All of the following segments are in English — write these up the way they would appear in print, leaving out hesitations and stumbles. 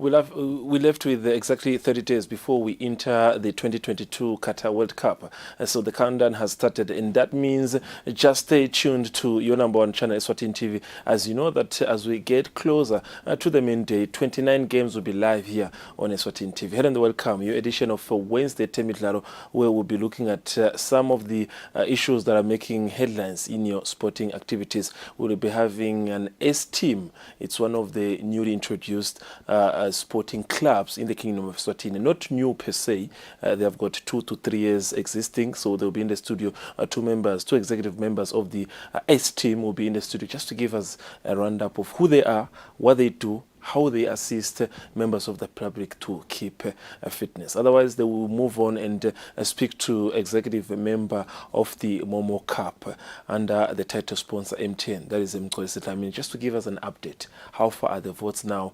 We left with exactly 30 days before we enter the 2022 Qatar World Cup. So the countdown has started, and that means just stay tuned to your number one channel, Eswatini TV, as you know that as we get closer to the main day, 29 games will be live here on Eswatini TV. Hello and welcome, your edition of Wednesday Temidlalo, where we'll be looking at some of the issues that are making headlines in your sporting activities. We'll be having an S team. It's one of the newly introduced sporting clubs in the Kingdom of Eswatini. Not new per se. They have got 2 to 3 years existing, so they'll be in the studio. Two executive members of the S team will be in the studio just to give us a roundup of who they are, what they do, how they assist members of the public to keep fitness. Otherwise, they will move on and speak to executive member of the Momo Cup under the title sponsor MTN. That is I mean, just to give us an update. How far are the votes now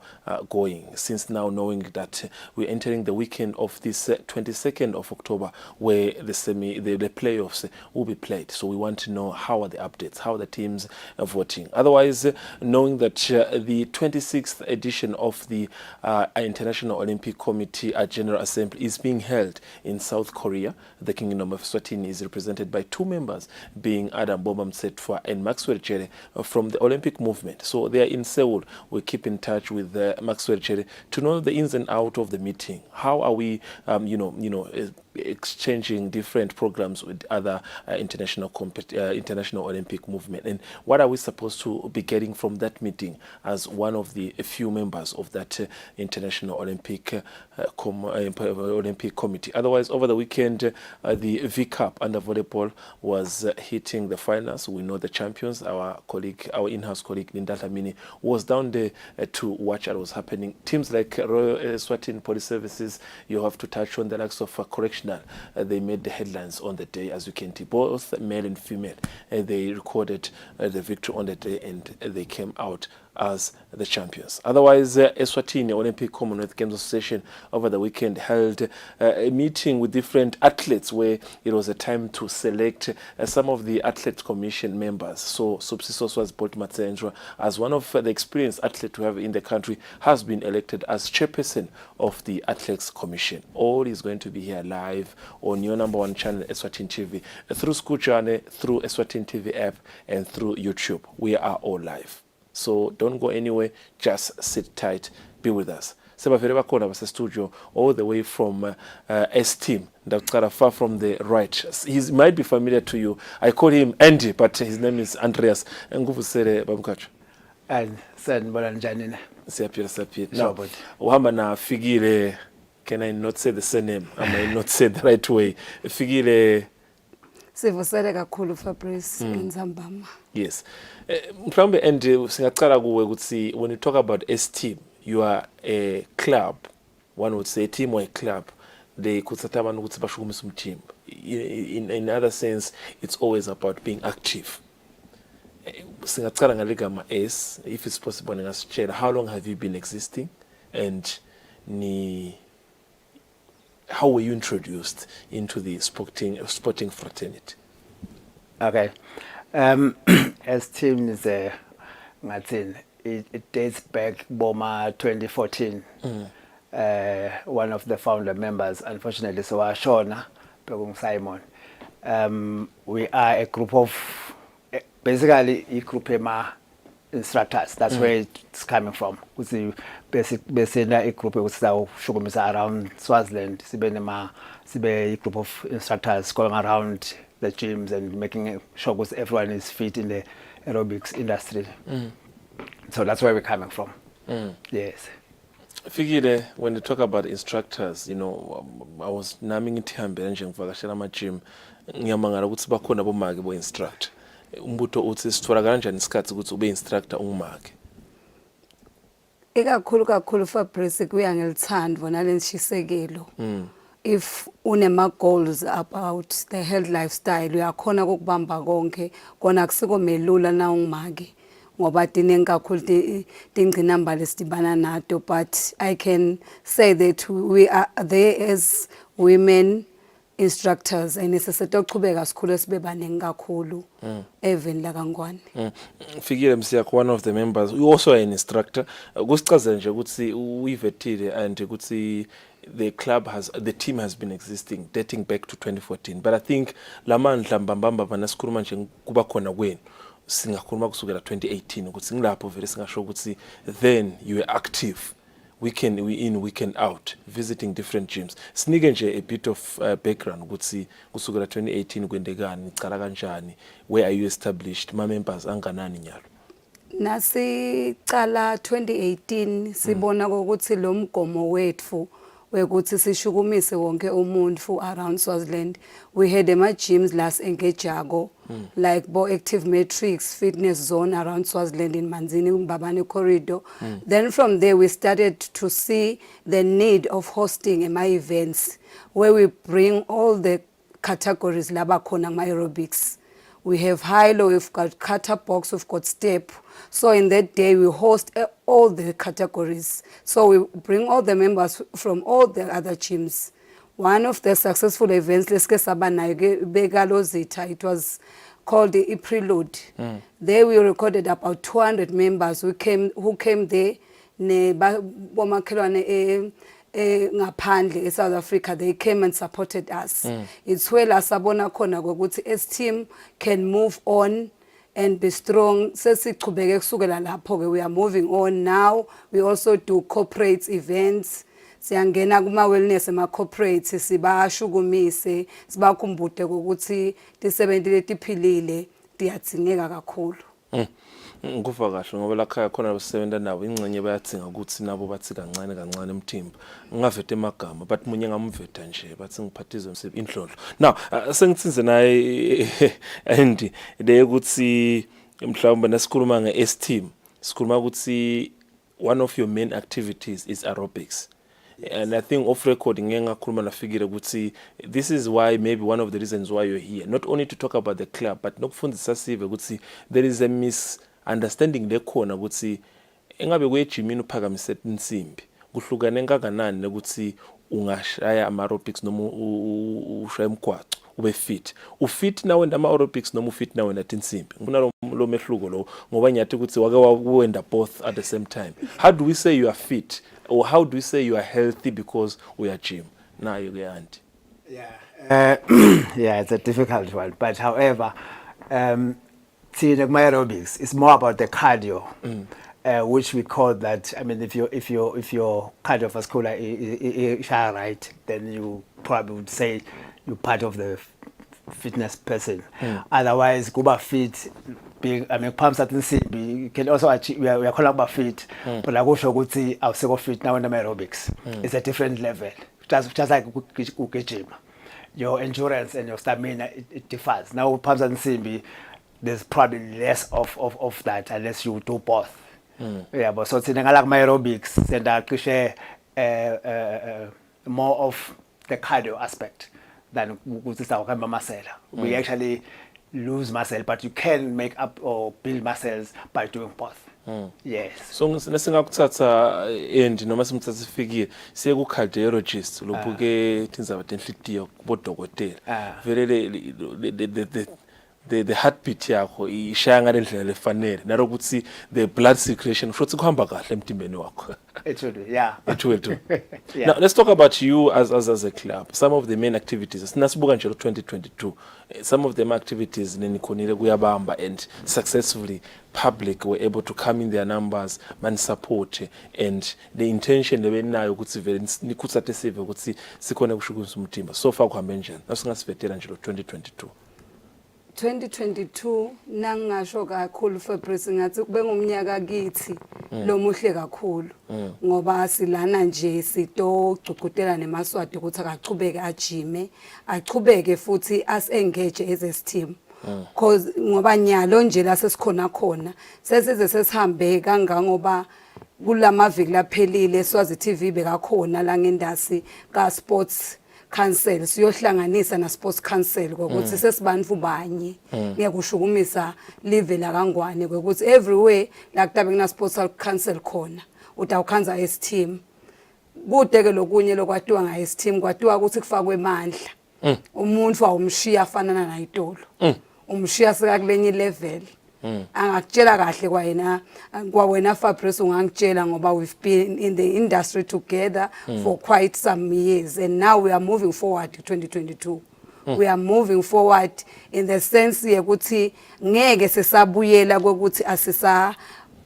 going? Since now knowing that we're entering the weekend of this 22nd of October, where the playoffs will be played. So we want to know how are the updates, how are the teams are voting. Otherwise, knowing that the 26th edition of the International Olympic Committee General Assembly is being held in South Korea. The Kingdom of Eswatini is represented by 2 members, being Adam Bobam-Setwa and Maxwell Chere from the Olympic movement. So they are in Seoul. We keep in touch with Maxwell Chere to know the ins and outs of the meeting. How are we, exchanging different programs with other international Olympic movement, and what are we supposed to be getting from that meeting as one of the few members of that International Olympic Committee. Otherwise, over the weekend, the V Cup under volleyball was hitting the finals. We know the champions. Our in-house colleague Linda Lamini was down there to watch what was happening. Teams like Royal Eswatini Police Services, you have to touch on the likes of correctional. They made the headlines on the day, as you can see, both male and female. They recorded the victory on the day, and they came out as the champions. Otherwise, Eswatini Olympic Commonwealth Games Association over the weekend held a meeting with different athletes where it was a time to select some of the Athletes Commission members. So Subsisos was Matsenjwa, as one of the experienced athletes we have in the country, has been elected as chairperson of the Athletes Commission. All is going to be here live on your number one channel, Eswatini TV, through School Channel, through Eswatini TV app, and through YouTube. We are all live. So don't go anywhere, just sit tight, be with us. Sebafere bakhona base studio all the way from S team, far from the right. He might be familiar to you. I call him Andy, but his name is Andreas. Nguvusere bamkacho. And sanibona njani na? Siyaphila. Now, uhamba na Figile, can I not say the surname? I might not say the right way. Figile Sivusele kakhulu Fabrice Nzambama. Yes. Mhlambe and singacala kuwe ukuthi when you talk about S team, you are a club. One would say a team or a club. They kutsata abantu ukuthi bashukumisa team. In other sense, it's always about being active. Singacala ngaligama S, if it's possible, ngasitshela how long have you been existing, and how were you introduced into the sporting fraternity? Okay. As team is it dates back Boma 2014. One of the founder members, unfortunately, so Shona Simon. We are a group of basically a group of instructors. That's where it's coming from. Basically, a group around Swaziland. Sibe a group of instructors going around the gyms and making sure everyone is fit in the aerobics industry. So that's where we're coming from. Yes. Figure when you talk about instructors, I was naming it here for gym. Ngiyamangala ukuthi bakhona bomake bo instruct. Umbuto uthi sithola kanjani isikhathi ukuthi ube instructor ungumake? Kakhulu Fabrice kuya ngelithando nalentshisekelo. If unema goals about the health lifestyle, uyakhona ukubamba konke kona kusiko melula na ungumake ngoba dinenge kakhulu tingcinamba lesibana nato, but I can say that we are there as women instructors and sesetochubeka sikhulu sibe baningi kakhulu even la kaNgwane. Fikile Msiyakho, one of the members, you also an instructor. Kusichazela nje ukuthi uyivetile and ukuthi the team has been existing dating back to 2014, but I think lamandla mbambamba banasikhuluma nje kuba khona kwenu singakhuluma kusukela 2018 ukuthi ngilapho vele singasho ukuthi then you were active weekend in weekend out visiting different gyms. Sinike nje a bit of background ukuthi kusukela 2018 kwendekani icala kanjani, where are you established, ma members anganani nyalo? Nasicala 2018 sibona ukuthi lo mgomo wethu wekuthi sishukumise wonke umuntu around Swaziland. We had gyms last engagego like Bo Active Matrix Fitness Zone around Swaziland in Manzini Mbabane corridor. Then from there we started to see the need of hosting my events where we bring all the categories laba khona aerobics. We have high low, we've got kata box, we've got step. So in that day we host all the categories. So we bring all the members from all the other gyms. One of the successful events, it was called the Prelude. There we recorded about 200 members who came there. Ngaphandle South Africa, they came and supported us. It's where la sabona khona ukuthi as team can move on and be strong. Sesichubeke kusukela lapho ke we are moving on now. We also do corporate events. Siyangena kuma wellness ema corporate sibashukumise sibakhumbude ukuthi tisebenzi letiphilile tiyadingeka kakhulu. Ngufa kahle ngoba lakhaya khona basebenza nabo ingcenye bayathinga ukuthi nabo bathi kancane kancane emthimba ngavete emagama but munye ngamveta nje bathi ngiphathize umsebenzi inhlolo. Now sengitsinze naye and le ukuthi mhlawumbe nasikhuluma nge-S team sikhuluma ukuthi one of your main activities is aerobics. And I think off record ngakhuluma nafikile ukuthi this is why maybe one of the reasons why you're here, not only to talk about the club but nokufundisa sive ukuthi there is a misunderstanding lekhona ukuthi engabe kwejimini uphakamise insimbi kuhlukane kangakanani ukuthi ungashaya ama-aerobics noma ushaya umgwaco ube fit. Ufit na wenda ama-aerobics noma ufit na wenda insimbi. Ngifuna lo mehluko lo ngoba ngiyathi ukuthi wake wenda both at the same time. How do we say you are fit or how do we say you are healthy because we are gym? Now you get auntie. Yeah, it's a difficult one, but however, see, my aerobics is more about the cardio, which we call that. I mean, if your cardiovascular is right, then you probably would say you're part of the fitness person. Otherwise, go fit. Being, I mean, pumps at you can also achieve. We are calling about fit, but I go show good see. I'll say go fit now in the aerobics. It's a different level. Just like gym, your endurance and your stamina it differs. Now pumps and simbi, there's probably less of that unless you do both. Yeah, but so I like my aerobics, and I could share more of the cardio aspect than muscle. We actually lose muscle, but you can make up or build muscles by doing both. Yes. So nasingakuthatha end noma simthatha sifikile siye ku cardiologist lobuke tinza batenhlitiyo bodokotela. Vele the heartbeat yakho ishaya ngalendlela lefanele narokuthi the blood circulation futhi kuhamba kahle emtimbeni wakho. It should be, yeah. It will do. Yeah. Now let's talk about you as a club. Some of the main activities. Sinasibuka nje 2022. Some of them activities nenikhonile kuyabamba and successfully public were able to come in their numbers man support and the intention lebenayo ukuthi vele nikuthathe sive ukuthi sikhona kushukumisa umtimba. So far kuhambe njani? Nasingasivetela nje 2022. 2022 nangasho kakhulu Fabrice ngathi kube ngumnyaka kithi lo muhle kakhulu ngoba silana nje sitogcugcutela nemaswati ukuthi akachubeke ajime achubeke futhi as engage as a team cause ngoba nyalo nje la sesikhona khona sesize sesihambe kangangoba kulamaviki laphelile Swazi TV bekakhona la ngendasi ka sports council siyohlanganisa na sports council ukuthi sesibantu banye ngiyakushukumisa live la kaNgwane ukuthi everywhere la kutabe kuna sports council khona utawukhanza S team kude ke lokunye lokwatiwa nga S team kwatiwa ukuthi kufakwe emandla umuntu awumshiya afanana nayitolo umshiya sekakulenye level angakutshela kahle kwawena Fabrice ungangitshela ngoba we've been in the industry together for quite some years and now we are moving forward to 2022 we are moving forward in the sense yekuthi ngeke sesabuyela kokuthi asisa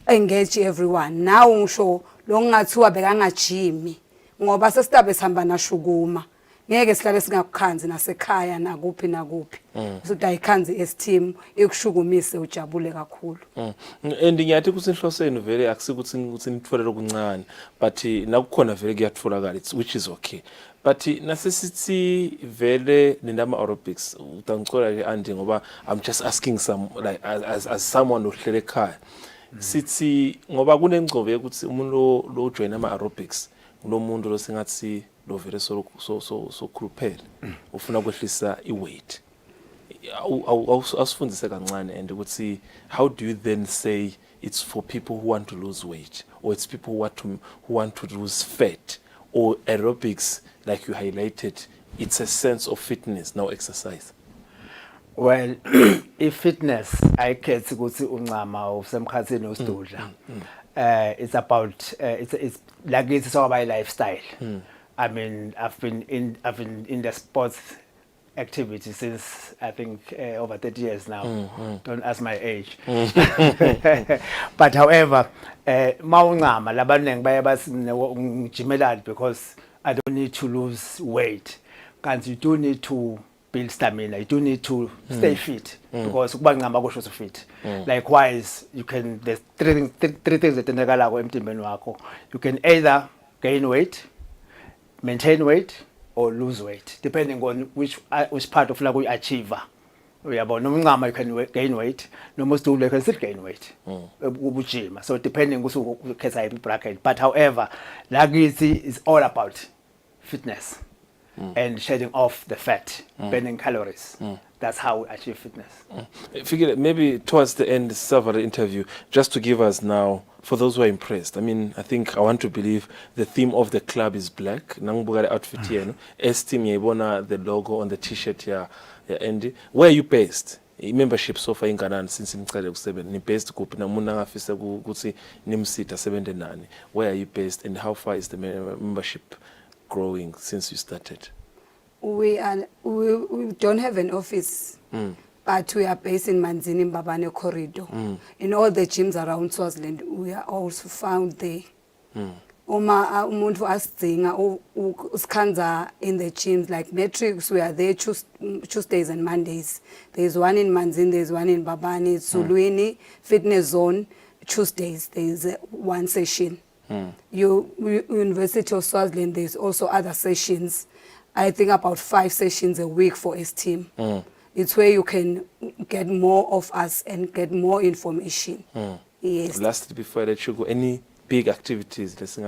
engage everyone now ngisho lo ngathiwa bekangajimi ngoba sesitabe sihamba nashukuma ngeke sihlale singakukhanzi nasekhaya nakuphi sokuthi ayikhanzi esteam ikushukumise ujabule kakhulu and ngiyathi kusenhloseni vele akusikuthi nitfolele okuncane but nakukhona vele kuyatfolakala which is okay but nasesithi vele nindama aerobics utangicela ke andi ngoba I'm just asking some like as someone ohlele ekhaya sithi ngoba kunengcobo ukuthi umuntu lo join ama aerobics kunomuntu lo singathi lo vele so khuluphele ufuna kwehlisa iweight awusifundise kancane and ukuthi how do you then say it's for people who want to lose weight or it's people who want to lose fat or aerobics like you highlighted it's a sense of fitness now exercise? Well, if fitness ayikhethi ukuthi uncama usemkhathini usidudla it's about it's like it's all about lifestyle. I mean, I've been in the sports activity since I think over 30 years now. Don't ask my age. But however, mawuncama labanengi baye basingijimelani because I don't need to lose weight. Kanti you do need to build stamina. You do need to stay fit because ukuba ncama kusho fit. Likewise, you can there's three things that enzakalako emtimbeni wakho. You can either gain weight, maintain weight or lose weight depending on which part of like we achieve. Uyabona umncama you can gain weight noma usidudla you can still gain weight ubujima so depending kusuku ukhetha iphi bracket but however lakithi is all about fitness and shedding off the fat burning calories that's how we achieve fitness. Figure maybe towards the end several interview just to give us now for those who are impressed. I mean, I think I want to believe the theme of the club is black. Nangubuka the outfit here, S-team yayibona the logo on the t-shirt here, Andy. Where are you based? Membership so far in Ghana since imicale ku7 ni based kuphi namuntu angafisa ukuthi nimsitha 79. Where are you based and how far is the membership growing since you started? We don't have an office. But we are based in Manzini Mbabane corridor. In all the gyms around Swaziland, we are also found there. Umuntu asidinga uskhanza in the gyms like Matrix, we are there Tuesdays and Mondays. There's one in Manzini, there's one in Mbabane, Zulwini Fitness Zone. Tuesdays there's one session. University of Swaziland, there's also other sessions. I think about 5 sessions a week for S-team. It's where you can get more of us and get more information. Yes. Lastly, before I let you go, any big activities, let's say,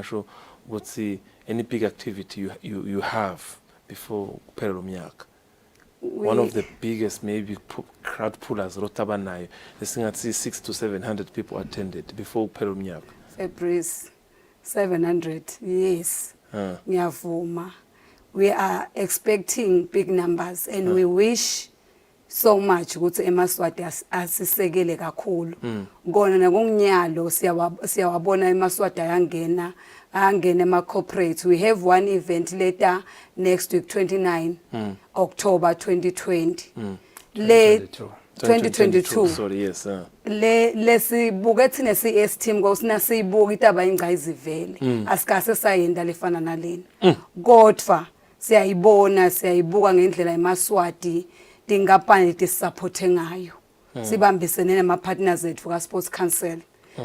what's any big activity you have before Peromyak? One of the biggest maybe crowd pullers, Rotabanayo, let's say 600 to 700 people attended before Peromyak. Fabrice, 700, yes. Nyavuma. We are expecting big numbers and we wish so much ukuthi eMaswati asisekele kakhulu ngona nakunginyalo siyawabona eMaswati ayangena ema corporate. We have one event later next week 29 October 2020 2022 sorry yes lesibuke thina CS team ngosina siyibuka itaba ingcayizivele asikase sayenda lefana nalena kodwa siyayibuka ngendlela eMaswati dingapani tisupporte ngayo sibambisene nama partners ethu ka Sports Council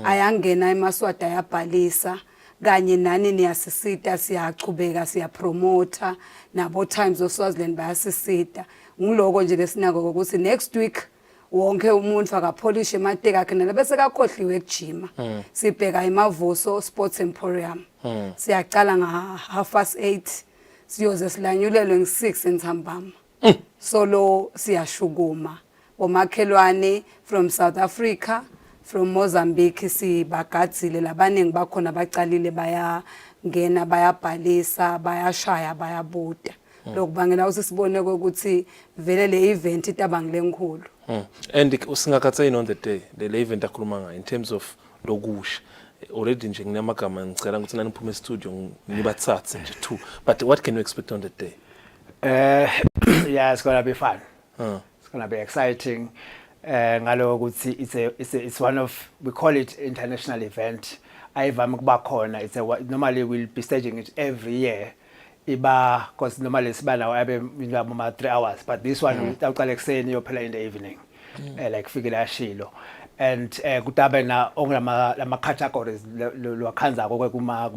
ayangena eMaswati ayabhalisa kanye nani niyasisita siyachubeka siyapromoter nabo Times of Swaziland bayasisita ngiloko nje lesinako ukuthi next week wonke umuntu akapolish emateka akhe nalabese kakhohliwe ekujima sibheka eMavuso Sports Emporium siyaqala nga 8:30 siyoze silanyulelwe nge6 entsambama solo siyashukuma omakhelwane from South Africa from Mozambique sibagadzile labanengi bakhona bacalile baya ngena bayabhalisa bayashaya bayabuda lokubangela usibone ukuthi vele le event itabang lenkulu. And usingakatsayi on the day le event akhuluma ngayo in terms of lokusha already nje nginamagama ngicela ukuthi nani niphume studio nibatsatse nje two, but what can you expect on the day? Yeah, it's gonna be fun. It's gonna be exciting. Ngalo ukuthi it's one of, we call it international event. Ayivame kuba khona. Normally we'll be staging it every year. Iba because normally siba nawo abe 3 hours, but this one utaqala ekseni yophela in the evening. Like fikela yashilo. And kutabe na lama categories lwakhanza kokwe kuma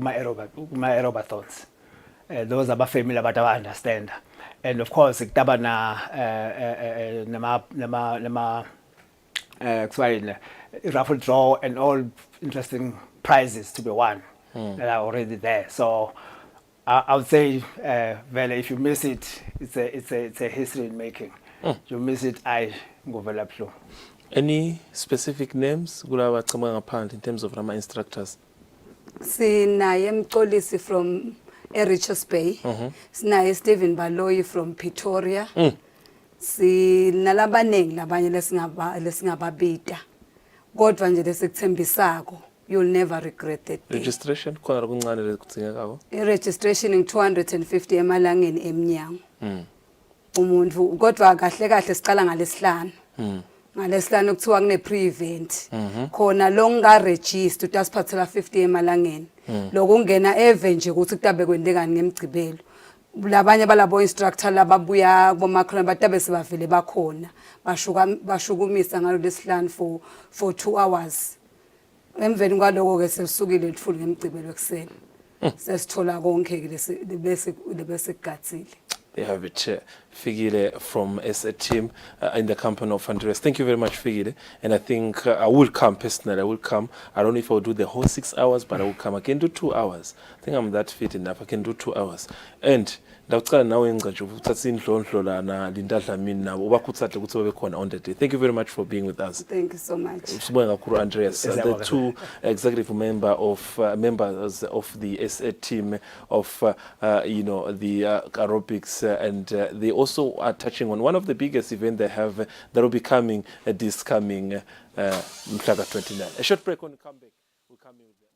aerobathons. Those are familiar but I understand. And of course kutaba na raffle draw and all interesting prizes to be won that are already there. So I would say, Vele, if you miss it, it's a history in making. You miss it, I go Vele Plo. Any specific names in terms of Rama instructors? Sinaye Mxolisi from Richards Bay. Sinaye Stephen Baloyi from Pretoria. Sinalabanengi labanye lesingababita. Kodwa nje lesikuthembisako, you'll never regret that day. Registration khona kuncane lekudzingekako? I-registration in 250 emalangeni emnyango. Umuntu kodwa kahle kahle siqala ngalesihlanu. Ngalesihlanu kuthiwa kune pre-event. Khona longa register utasiphathela 50 emalangeni. Lokungena eve nje ukuthi kutabe kwendekani ngemgcibelo. Labanye balabo instructor lababuya bomakhona batabe sebavele bakhona. Bashukumisa ngalo lesihlanu for 2 hours. Emveni kwaloko ke selisukile litfuli ngemgcibelo ekseni. Sesithola konke ke bese kugatsile. They have it, Figile from SA team in the company of Andreas. Thank you very much, Figile. And I think I will come personally. I will come. I don't know if I will do the whole 6 hours, but I will come. I can do 2 hours. I think I'm that fit enough. I can do 2 hours. And now on the day. Thank you very much for being with us. Thank you so much. Andreas, the two executive members of the SA team of the aerobics, and they also are touching on one of the biggest events they have that will be coming this coming Mhlaga 29. A short break. When we come back, we'll come in with them.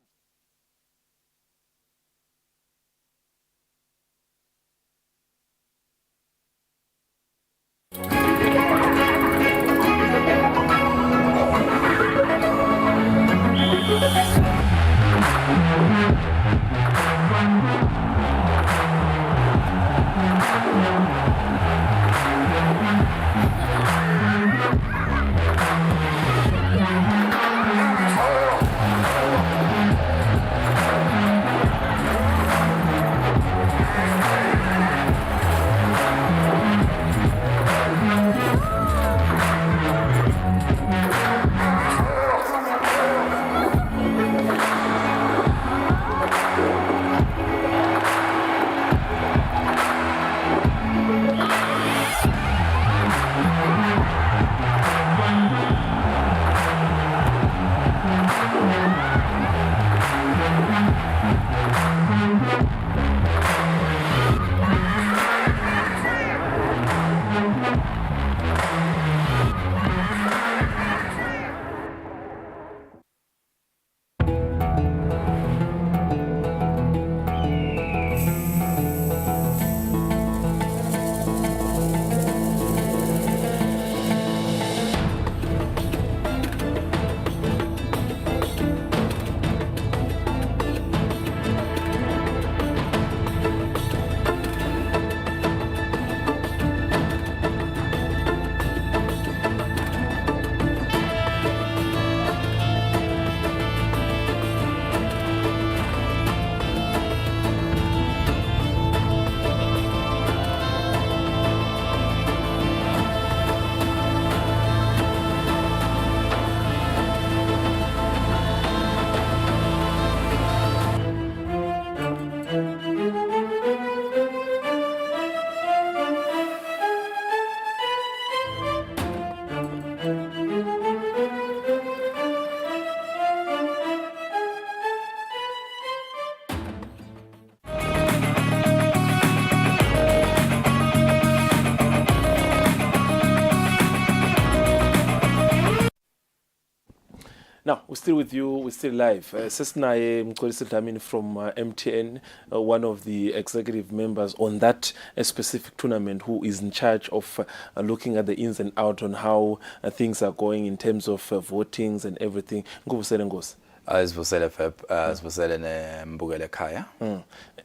Now, we're still with you, we're still live. Sesnaye Mkolisi Dlamini from MTN, one of the executive members on that specific tournament, who is in charge of looking at the ins and outs on how things are going in terms of votings and everything. Ngubusele Ngosi. Asivusele Feb, asivusele nembukele ekhaya.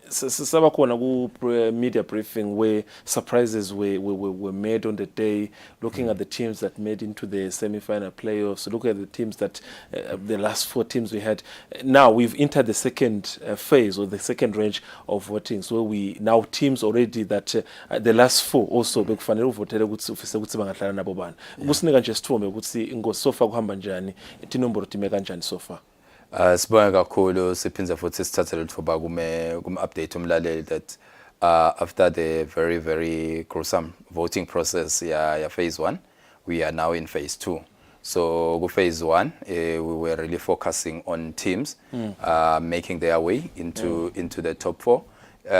Saba khona ku media briefing where surprises were made on the day, looking at the teams that made into the semi-final playoffs, looking at the teams that the last 4 teams we had. Now we've entered the second phase or the second range of votings, where we now teams already that the last 4 also bekufanele uvotele ukuthi ufise ukuthi bangadlala nabo bani. Kusinika nje sithombe ukuthi ngosofa kuhamba njani, inombolo time kanjani so far. Sibonga kakhulu siphinze futhi sithathele lithuba update umlaleli that after the very gruesome voting process ya phase 1, we are now in phase 2. So phase 1 we were really focusing on teams making their way into the top 4,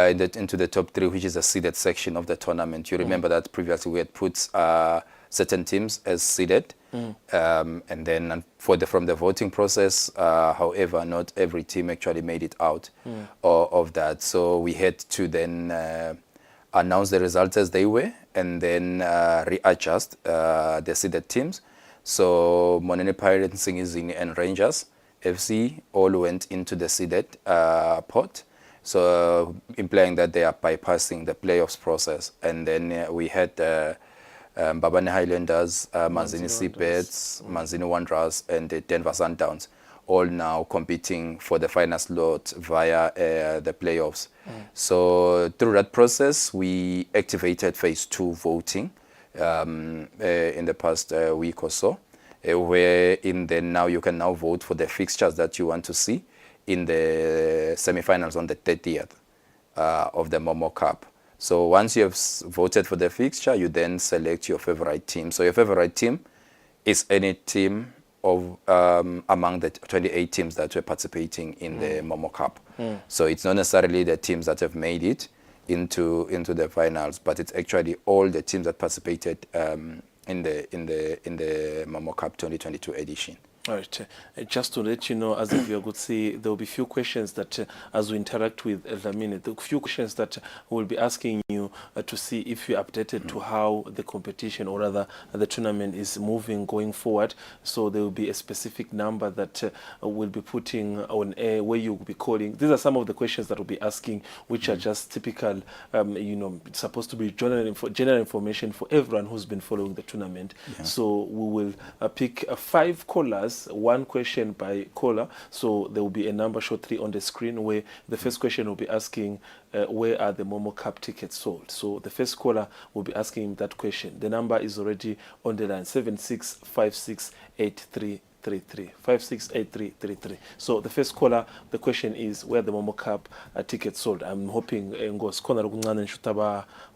into the top 3, which is a seeded section of the tournament. You remember that previously we had put certain teams as seeded. And then from the voting process, however, not every team actually made it out of that. So we had to then announce the results as they were, and then readjust the seeded teams. So Monene Pirates, Singizini and Rangers FC all went into the seeded pot. So implying that they are bypassing the playoffs process. And then we had Babane Highlanders, Manzini Seabeds, Manzini Wanderers, and the Denver Sundowns, all now competing for the final slot via the playoffs. So through that process, we activated phase 2 voting in the past week or so, where now you can now vote for the fixtures that you want to see in the semi-finals on the 30th of the Momo Cup. So once you have voted for the fixture, you then select your favorite team. So your favorite team is any team of among the 28 teams that were participating in the Momo Cup. So it's not necessarily the teams that have made it into the finals, but it's actually all the teams that participated in the Momo Cup 2022 edition. All right. Just to let you know, as if you could see, there will be few questions that, as we interact with Dlamini, the few questions that we'll be asking you to see if you're updated to how the competition, or rather the tournament, is moving going forward. So there will be a specific number that we'll be putting on air, where you'll be calling. These are some of the questions that we'll be asking, which are just typical, it's supposed to be general information for everyone who's been following the tournament. So we will pick 5 callers, 1 question by caller. So there will be a number shortly on the screen, where the first question will be asking where are the Momo Cup tickets sold. So the first caller will be asking that question. The number is already on the line, 76568333. 568333. So the first caller, the question is where the Momo Cup tickets sold. I'm hoping ngos khona lokuncane nje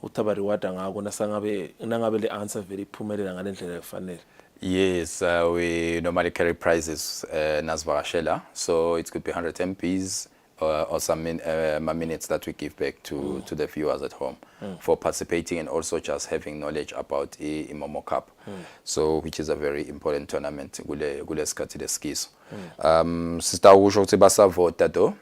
utaba reward ngako nangabe le answer very phumelela ngalendlela efanele. Yes, we normally carry prizes nasvashela, so it could be 100 MPs or some minutes that we give back to the viewers at home for participating, and also just having knowledge about the Momo Cup. So which is a very important tournament kule sikhathi leskiso. Sisawusho ukuthi basavota do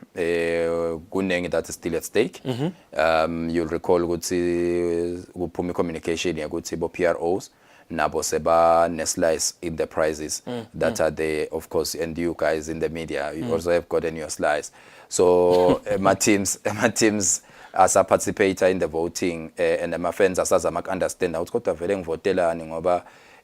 kunengi that is still at stake. You'll recall ukuthi kuphuma communication ukuthi bo PROs nabo seba neslice in the prizes that are there, of course, and you guys in the media, you also have gotten your slice. So my teams as a participator in the voting, and my friends asazama understand ukuthi kodwa vele ngivotelani ngoba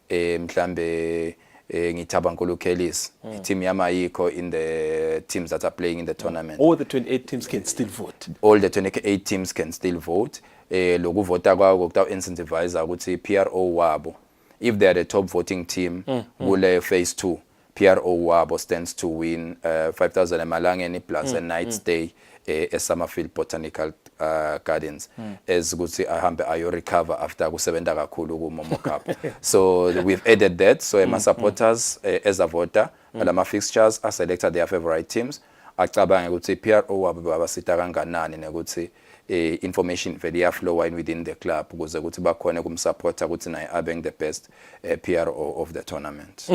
mhlambe ngithaba nkulu Kelly's team yama ayikho in the teams that are playing in the tournament. All the 28 teams can still vote. All the 28 teams can still vote. Lokuvota kwawo kuta incentivize ukuthi PRO wabo, if they are the top voting team, kule phase 2, PRO wabo stands to win 5,000 emalangeni plus a night stay at Summerfield Botanical Gardens, as ukuthi ahambe ayo recover after kusebenza kakhulu ku Momo Cup. So we've added that, so my supporters as a voter, alama fixtures are selected their favorite teams. Acabanga ukuthi PRO wabo babasita kanganani nekuthi information vele iyaflow within the club ukuze ukuthi bakhona kumsupporta ukuthi naye abe the best PRO of the tournament.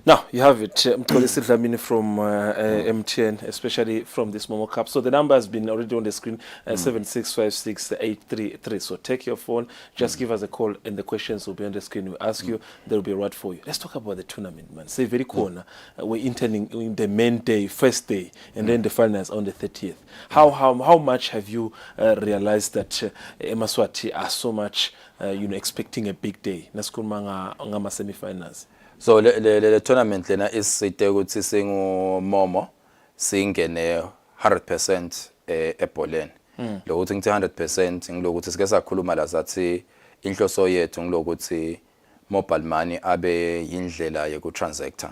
Now, you have it, Mxolisi Dlamini from MTN, especially from this Momo Cup. So the number has been already on the screen, 7656-833. So take your phone, just give us a call, and the questions will be on the screen. We'll ask you, there will be a word for you. Let's talk about the tournament, man. Say very corner. We're intending in the main day, first day, and then the finals on the 30th. How much have you realized that Eswatini are so much, expecting a big day? Naskulma ngama semi-finals. So le tournament lena isite ukuthi singumomo singene 100% ebholeni. Lokuthi ngithi 100% ngilokuthi sike sakhuluma la sathi inhloso yethu ngilokuthi mobile money abe indlela yokutransactor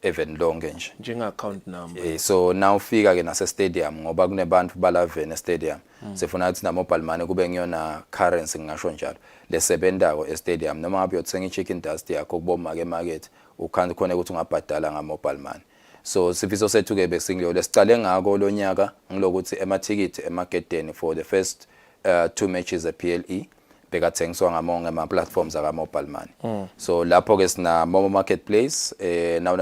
even lonke nje. Njenga account number. So now ufika ke nase stadium ngoba kunebantu balavene stadium. Sifuna ukuthi na mobile money kube ngiyona currency ngisho njalo. Lesebenzako e-stadium noma ngabe uyothenga i-chicken dust yakho kuboma ke market ukhanda khona ukuthi ungabhadala nga-mobile money. So sifiso sethu ke besingilo lesicale ngako lo nyaka ngilokuthi emathikithi emagedeni for the first 2 matches e-PLE bekathengiswa ngamonke ama-platforms aka-mobile money. So lapho ke sina Momo Marketplace now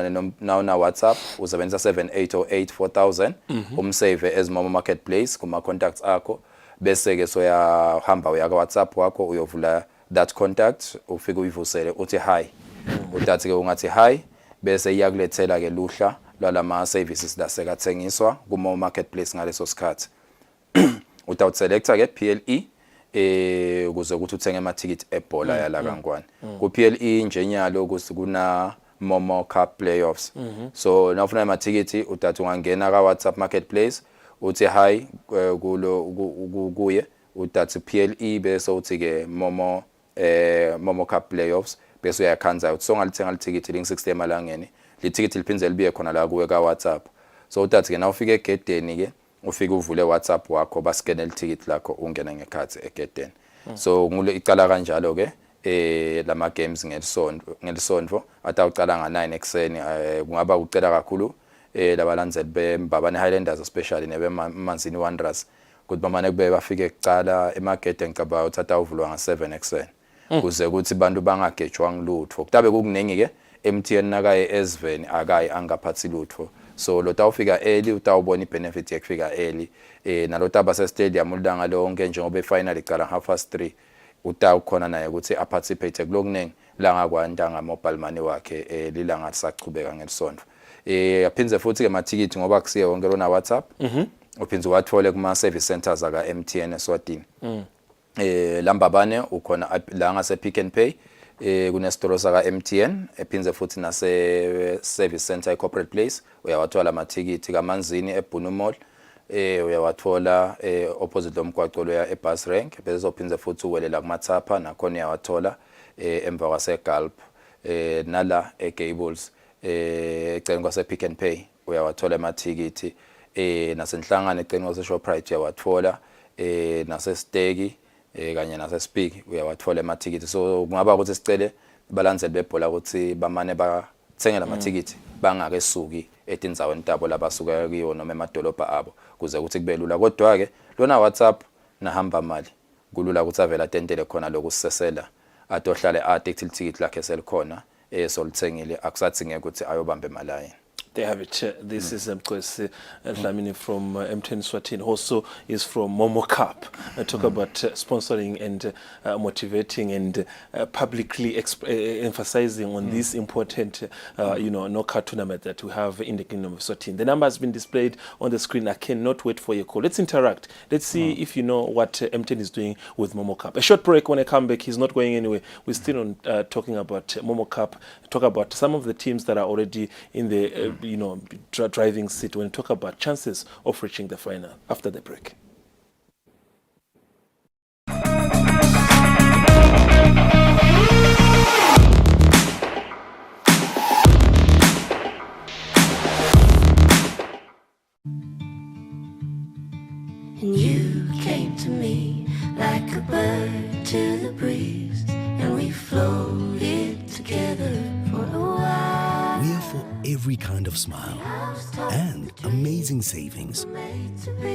na WhatsApp usebenzisa 7808 4000 umsave as Momo Marketplace kuma contacts akho. Bese ke soyahamba uya ka WhatsApp wakho uyovula that contact ufike uyivusele uthi hi utathi ke ungathi hi bese iyakulethela ke luhla lwalama services lasekathengiswa kuma marketplace ngaleso sikhathi utawuselecta ke PLE ukuze ukuthi uthenge amathikithi ebhola yala kaNgwane ku PLE njenyalo ukuthi kuna Momo Cup playoffs so nawufuna amathikithi utathi ungangena ka WhatsApp marketplace uthi hi kuye utathi PLE bese uthi ke Momo Cup playoffs bese uyakhanza uthi songalithenga lithikithi ling60 emalangeni lithikithi liphindze libiye khona la kuwe ka WhatsApp so utathi ke nawufika egedeni ke ufike uvule WhatsApp wakho baskene lithikithi lakho ungena ngekhathi egedeni so ngulo icala kanjalo ke lama games ngelisonto atawucala nga9 ekseni kungaba ucela kakhulu labalandzeli beMbabane Highlanders especially nebeManzini Wanderers kuthi bamane kube bafike ekucala emagede ngicaba uthatha uvulwa nga7 ekseni kuze ukuthi bantu bangagejwa ngilutho kutabe kukunengi ke MTN nakaye ezweni akayi angaphathi lutho so lo tawufika early utawubona ibenefit yekufika early nalotaba se stadium ulanga lonke njengoba ifinal icala 3:30 utawukhona naye ukuthi aparticipate kulokunengi la ngakwanda nga-mobile money wakhe lilanga lisachubeka ngelisonto aphinze futhi ke amathikithi ngoba kusiye wonke lona WhatsApp uphinze wathole kuma service centers aka MTN Eswatini lambabane ukhona la ngase Pick n Pay kunestolo saka MTN ephinze futhi nase service center ecorporate place uyawathola amathikithi kaManzini eBunu Mall uyawathola opposite lomgwaqo loya ebus rank bese uphinze futhi uwelela kumathapha nakhona uyawathola emva kwase Gulp nala eGables ecela kwase Pick n Pay uyawathola amathikithi nasenhlangano ecela kwase Shoprite uyawathola nase Stegi kanye nase Speak uyawathola amathikithi so kungaba ukuthi sicele balandzeli bebhola ukuthi bamane bathenge lamathikithi bangake suki etindzaweni tabo labasuka kuyo noma emadolobha abo kuze ukuthi kube lula kodwa ke lona WhatsApp nahamba mali kulula ukuthi avela atentele khona lokusesela atohlale athi ithikithi lakhe selikhona solithengile akusathingeke ukuthi ayobambe malayi. They have it. This is Mxolisi Dlamini from MTN Eswatini. Also is from Momo Cup. Talk about sponsoring and motivating and publicly emphasizing on this important, knockout tournament that we have in the Kingdom of Eswatini. The number has been displayed on the screen. I cannot wait for your call. Let's interact. Let's see if you know what MTN is doing with Momo Cup. A short break. When I come back, he's not going anywhere. We're still on talking about Momo Cup. Talk about some of the teams that are already in the driving seat when we talk about chances of reaching the final after the break. And you came to me like a bird to the breeze, and we floated together for a while. We're for every kind of smile and amazing savings.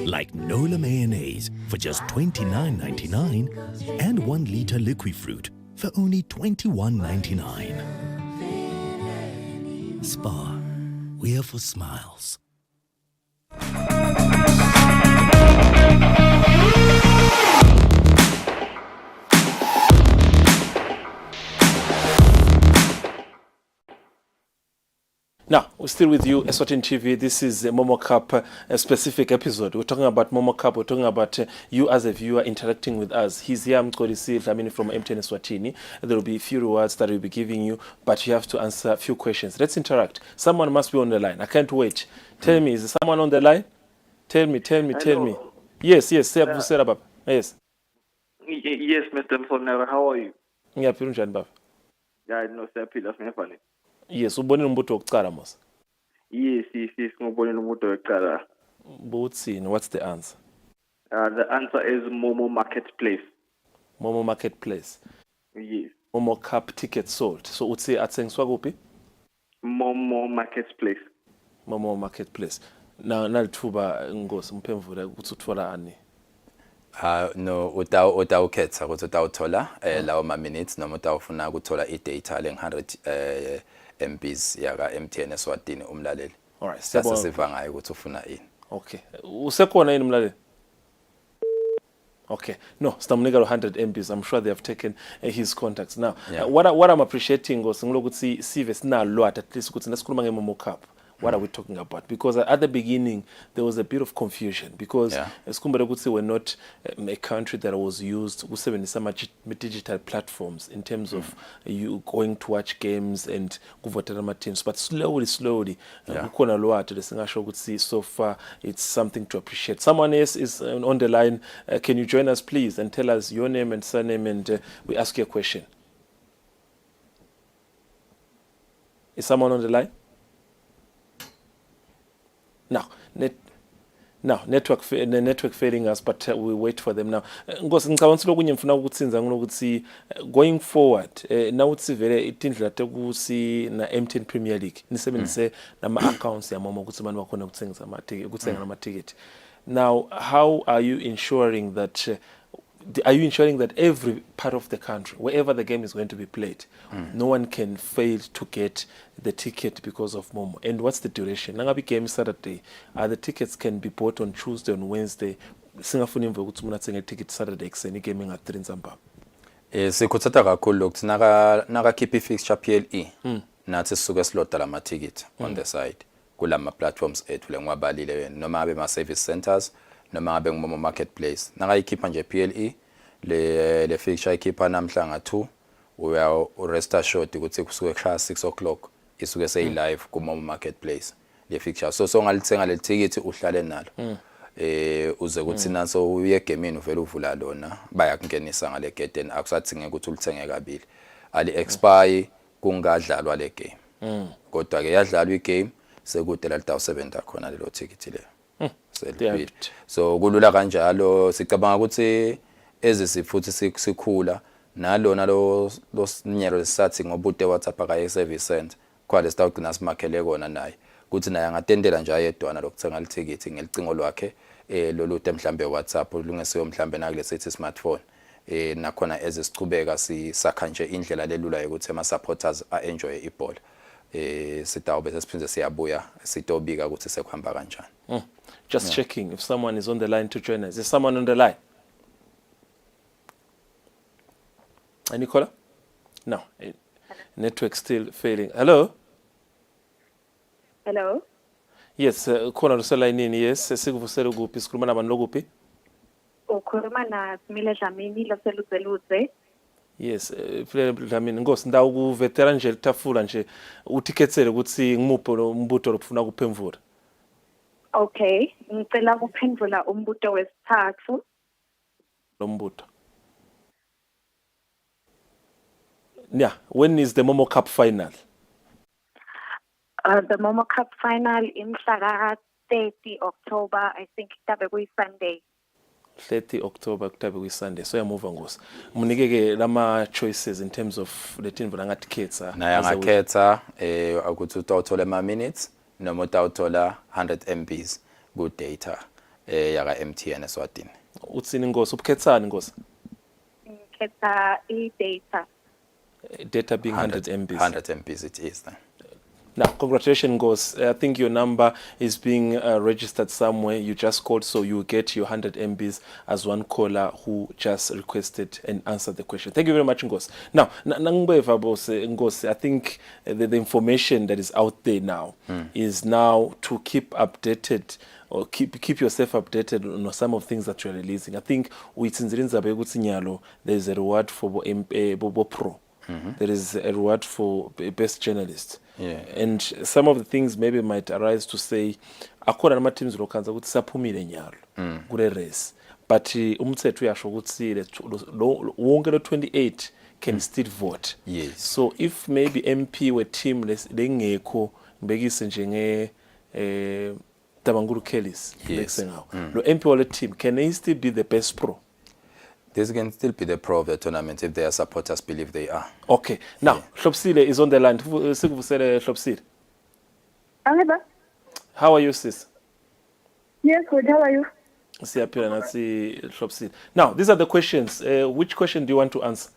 Like Nola mayonnaise for just $29.99 and 1 liter liquid fruit for only $21.99. Spa, we're for smiles. Now, we're still with you, Eswatini TV. This is a Momo Cup specific episode. We're talking about Momo Cup. We're talking about you as a viewer interacting with us. He's here, Mkolisi Dlamini from MTN Eswatini. There will be a few rewards that we'll be giving you, but you have to answer a few questions. Let's interact. Someone must be on the line. I can't wait. Tell me, is there someone on the line? Tell me. Yes, yes, yes, Yes, Mr. Mfonera, how are you? Ngiyaphila unjani baba? Yeah, no, siyaphila singefani. Yes, ubonile umbutho wokuqala mos. Yes, ngibonile umuntu weqala. Buthini, what's the answer? The answer is Momo Marketplace. Momo Marketplace. Yes. Momo Cup ticket sold. So utsi athengiswa kuphi? Momo Marketplace. Momo Marketplace. Na nalithuba ngosi mphemvula ukuthi uthola ani? No, utawukhetha ukuthi utawuthola lawo ma minutes noma utawufuna ukuthola i-data le 100 MBs yaka MTN Eswatini umlaleli. Alright, siyasiva ngayo ukuthi ufuna ini. Okay. Usekhona yini umlaleli? Okay. No, stamnika 100 MBs. I'm sure they have taken his contacts. Now, Yeah. What I'm appreciating is ngokuthi sive sinalwathi at least ukuthi nesikhuluma ngeMomo Cup. What are we talking about? Because at the beginning, there was a bit of confusion because we're not a country that was used with some digital platforms in terms of you going to watch games and kuvotera ma teams. But slowly, so far, it's something to appreciate. Someone else is on the line. Can you join us, please, and tell us your name and surname, and we ask you a question. Is someone on the line? Now, network failing us, but we wait for them now. Ngosi ngicabanga lokunye mfuna ukutsinza ngokuthi going forward now utsi vele itindlela tekusi na MTN Premier League nisebenzise nama accounts yamomo ukuthi abantu bakhona ukuthenga nama ticket. Now, how are you ensuring that every part of the country, wherever the game is going to be played, no one can fail to get the ticket because of Momo? And what's the duration? Nangabi game Saturday, the tickets can be bought on Tuesday and Wednesday. Singafuni mve ukuthi umuntu athenge ticket Saturday ekseni game inga-3 Nzambama. Sikhuthata kakhulu ukuthi naka keep fixture PLE nathi sisuke silota lama ticket on the side kulama platforms ethu lengwabalile noma abe ma service centers noma abe ngumomo marketplace nakayikhipha nje PLE le fixture ikhipha namhla nga2 uya rest assured ukuthi kusuke kusha 6 o'clock isuke sey live kumomo marketplace le fixture so ngalithenga le ticket uhlale nalo uze kuthi naso uye gamini uvela uvula lona bayakungenisa ngale gate and akusadinge ukuthi ulithenge kabili ali expire kungadlalwa le game kodwa ke yadlalwa igame sekude la 1070 khona lelo ticket le so kulula kanjalo sicabanga ukuthi ezisifuthi sikhula nalona lo sinyelo lesathi ngobude WhatsApp aka service center kwale sitawugcina simakhele kona naye kuthi naye angatendela nje ayedwana lokuthenga lithikithi ngelicingo lwakhe lolude mhlambe WhatsApp ulungisiwe mhlambe nakule sethi smartphone nakhona ezisichubeka sisakha nje indlela lelula ukuthi ama supporters enjoy ibhola sitawube sesiphinde siyabuya sitobika ukuthi sekuhamba kanjani. Just checking if someone is on the line to join us. Is someone on the line? Any caller? No. Network still failing. Hello? Hello? Yes, khona luselayinini. Yes, sikuvusela kuphi sikhuluma nabantu lokuphi? Ukhuluma na Smile Dlamini laseLuzeluze. Yes, Dlamini Ngosi ndawo ku veteran nje litafula nje utikhetsele ukuthi ngimuphi lo mbuto lokufuna kuphemvula. Okay, ngicela kuphendula umbuto wesithathu. Lo mbuto. Yeah, when is the Momo Cup final? The Momo Cup final imhla 30 October, I think kutabe kuyi Sunday. 30 October kutabe kuyi Sunday. So yamuva Ngosi. Munike lama choices in terms of the team ngathi khetsa. Na ngakhetha ukuthi utawuthola ama minutes noma utawuthola 100 MBs good data yaka MTN Eswatini. Utsini Ngosi ubukhethani Ngosi? Ngikhetha i-data. Data being 100 MBs. 100 MBs it is then. Now, congratulations, Ngos. I think your number is being registered somewhere. You just called, so you get your 100 MBs as one caller who just requested and answered the question. Thank you very much, Ngos. Now, Ngos, I think the information that is out there now is now to keep updated or keep yourself updated on some of things that you're releasing. I think there's a reward for Bobo Pro. There is a reward for best journalist. Yeah. And some of the things maybe might arise to say akhona nama teams lokanza ukuthi saphumile nyalo kule race, but umthetho uyasho ukuthi wonke lo 28 can still vote. Yes. So if maybe MP we team lengekho ngibekise njenge Tabanguru Kellys, Yes. lo MP wale team, can he still be the best pro? This can still be the pro of the tournament if their supporters believe they are. Okay. Now, Hlopsile is on the line. Hlopsile. How are you, sis? Yes, good. How are you? Now, these are the questions. Which question do you want to answer?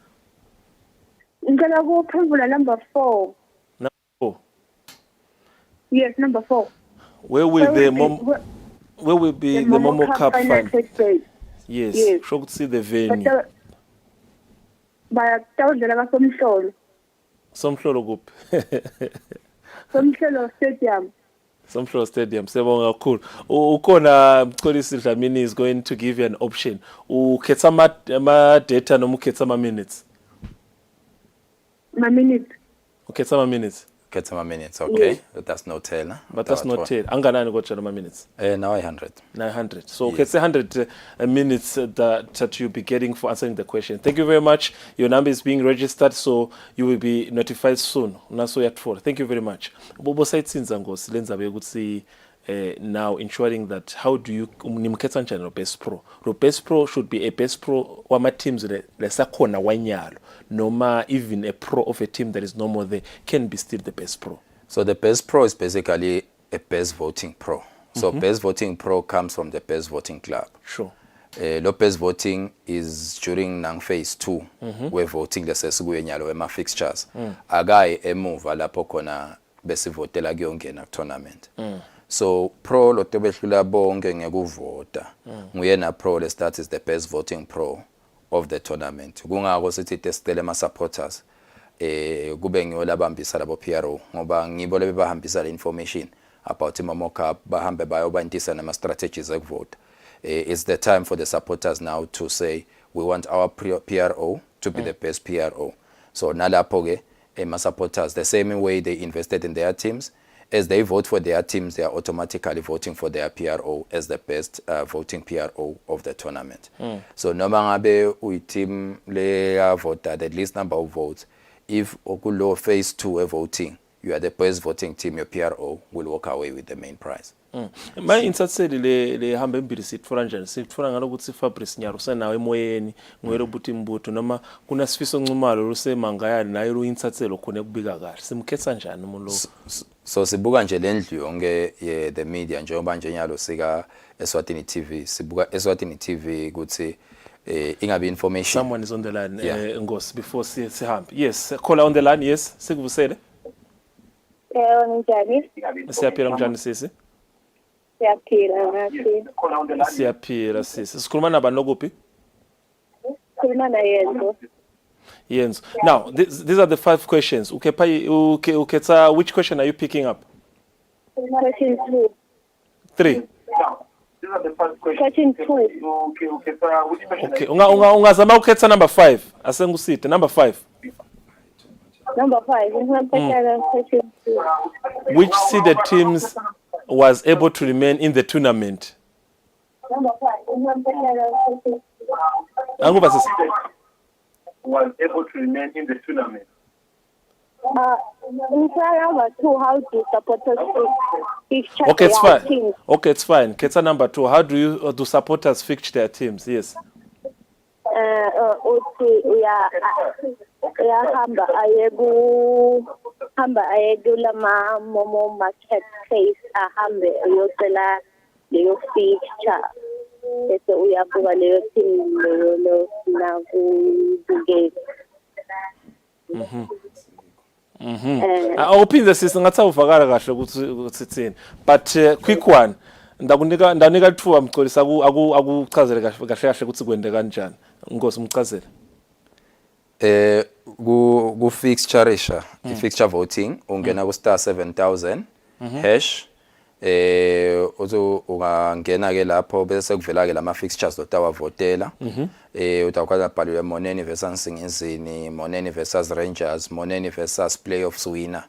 I'm going to go formula number 4. Number 4. Yes, number 4. Where will the Momo Cup final take place? Yes. Yes. Should see the venue. Bayakutawudlela kaSomhlolo. Somhlolo group. Somhlolo Stadium. Somhlolo Stadium. Sebonga cool. Ukona Mxolisi Dlamini is going to give you an option. Ukhetha ma data noma ukhetha ma minutes? Ma minutes. Ukhetha ma minutes. Get some minutes, okay? Yes. But that's no tail. But that's not it. Anganani gocha ma minutes? Now 100. 900. So Yes. it's 100 minutes that you'll be getting for answering the question. Thank you very much. Your number is being registered, so you will be notified soon. Naso yat for. Thank you very much. Bobo side sinzangos lenza begutsi now ensuring that how do you nimkhetha njani lo best pro. Lo best pro should be a best pro wama teams lesakhona wanyalo. Noma even a pro of a team that is no more there can be still the best pro. So the best pro is basically a best voting pro. So best voting pro comes from the best voting club. Sure. Lopez voting is during nang phase 2 where voting lesesikuye nyalo ema fixtures. Agayi emuva lapho khona besivotela kuyongena tournament. So pro lotebehlula bonke ngekuvota. Nguyena pro le start is the best voting pro of the tournament. Kungako sithi testele ama supporters kube ngiyo labambisa labo PRO ngoba ngibo lebehambisa le information about Momo Cup bahambe bayobantisa nama strategies ekuvota. It's the time for the supporters now to say we want our PRO to be the best PRO. So nalapho ke ama supporters the same way they invested in their teams, as they vote for their teams, they are automatically voting for their PRO as the best voting PRO of the tournament. So noma ngabe uyi-team le voted at least number of votes, if okulo phase 2 voting, you are the best voting team, your PRO will walk away with the main prize. My insatseli le hambe mbili sitfura njani sitfura ngalokuthi Fabrice Nyaro senawe emoyeni ngwele ubuthi mbuto noma kuna sifiso ncumalo lusemangayani naye lo insatselo khona kubika kahle simkhetha njani umuntu lo. So sibuka nje lendlu yonke ye the media njengoba nje nyalo sika Eswatini TV sibuka Eswatini TV ukuthi ingabe information. Someone is on the line. Ngosi before sihambe. Yes, caller on the line. Yes, sikuvusele. Njani? Siyaphila njani sisi? Siyaphila sisi. Sikhuluma nabani lokuphi? Sikhuluma na Yenzo. Yenzo. Now, these are the 5 questions. Ukhetha which question are you picking up? Question 2. 3. Question 2. Okay. Ungazama ukhetha number 5. Asengusite number 5. Number 5. Question 2. Which seeded teams was able to remain in the tournament? Number 5. Anguba sisi. Was able to remain in the tournament. Number 2, how do supporters fixture Okay, it's their fine. teams? Okay, it's fine. Ketsa number 2. How do supporters fix their teams? Yes. hamba ayedula Momo market place ahambe uyocela leyo fixture bese uyabuka leyo team leyo nakubukela. awuphinde sisi ngathi awuvakala kahle ukuthi thini but quick one ndakunika ithuba Mcolisa akuchazele kahle kahle ukuthi kwende kanjani Nkosi umchazele ku fixture i-fixture voting ungena ku star 7000 hash ungangena ke lapho bese kuvela ke lama fixtures otawavotela utawukwazi bhalwe Moneni versus Nsingizini, Moneni versus Rangers, Moneni versus playoffs winner,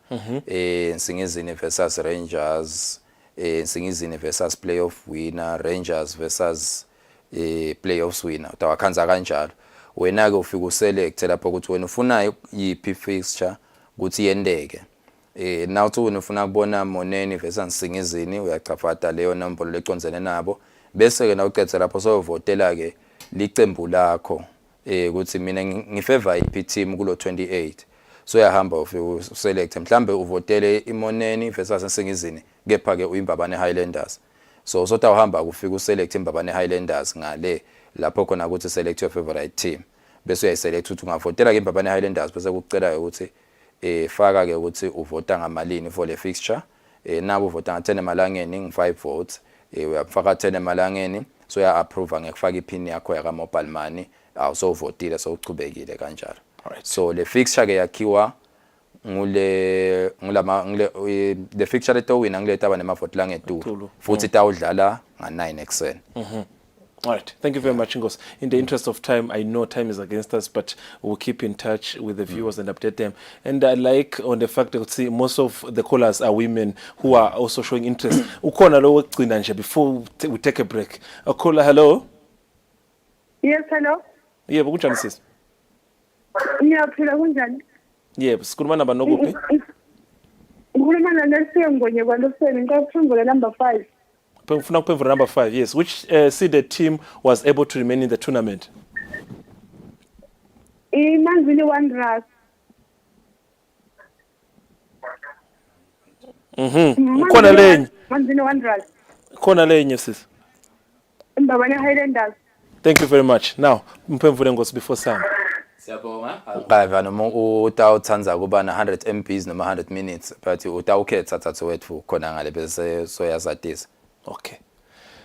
Nsingizini versus Rangers, Nsingizini versus playoff winner, Rangers versus playoffs winner. Utawakhanza kanjalo. Wena ke ufika uselect lapho ukuthi wena ufuna yipi fixture ukuthi yendeke. Now to wena ufuna kubona Moneni versus Nsingizini uyachafata leyo nombolo leconzene nabo bese ke na uqedza lapho so votela ke licembu lakho ukuthi mina ngifavor iphi team kulo 28 so uyahamba uselect mhlambe uvotele iMoneni versus Nsingizini kepha ke uyimbabane Highlanders so usotawuhamba ufika uselect imbabane Highlanders ngale lapho khona ukuthi select your favorite team bese uyayiselect ukuthi ungavotela ke imbabane Highlanders bese kucela ukuthi faka ke ukuthi uvota ngamalini for le fixture nabo uvota nga10 emalangeni ngi5 votes uyafaka 10 emalangeni so ya approve ngekufaka iphini yakho yaka mobile money awuso votile so uchubekile kanjalo so le fixture ke yakhiwa ngule the fixture letowina ngile taba nemavote la ngeTulu futhi tawudlala nga9 ekseni All right. Thank you very much, Ngos. In the interest of time, I know time is against us, but we'll keep in touch with the viewers and update them. And I like on the fact that see most of the callers are women who are also showing interest. Ukona lo wekugcina nje before we take a break. A caller, hello. Yes, hello. Yebo, kunjani sis? Ngiyaphila kunjani? Yebo, sikhuluma naba nokuphi? Ngikhuluma naNelsengonye kwaLoseni ngikafungule number 5. Ufuna ukuphendula number 5. Yes, which seeded team was able to remain in the tournament? Imanzini Wanderers. Khona lenye. Manzini Wanderers. Khona lenye sis. Imbabane Highlanders. Thank you very much. Now, mphendule Ngosi before Sam. Siyabonga. Qayiva noma utawuthanza kuba na 100 MBs noma 100 minutes but utawukhetha thathu wethu khona ngale bese soyazadisa. Okay.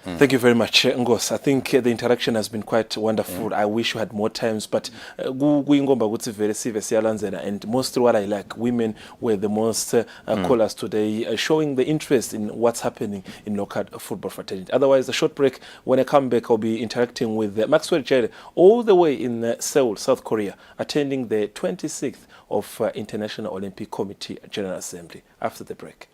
Thank you very much, Ngos. I think the interaction has been quite wonderful. I wish we had more times, but kuyingomba ukuthi vele sive siyalandzela, and mostly what I like, women were the most callers today, showing the interest in what's happening in local football fraternity. Otherwise, a short break. When I come back, I'll be interacting with Maxwell Jere all the way in Seoul, South Korea, attending the 26th of International Olympic Committee General Assembly. After the break.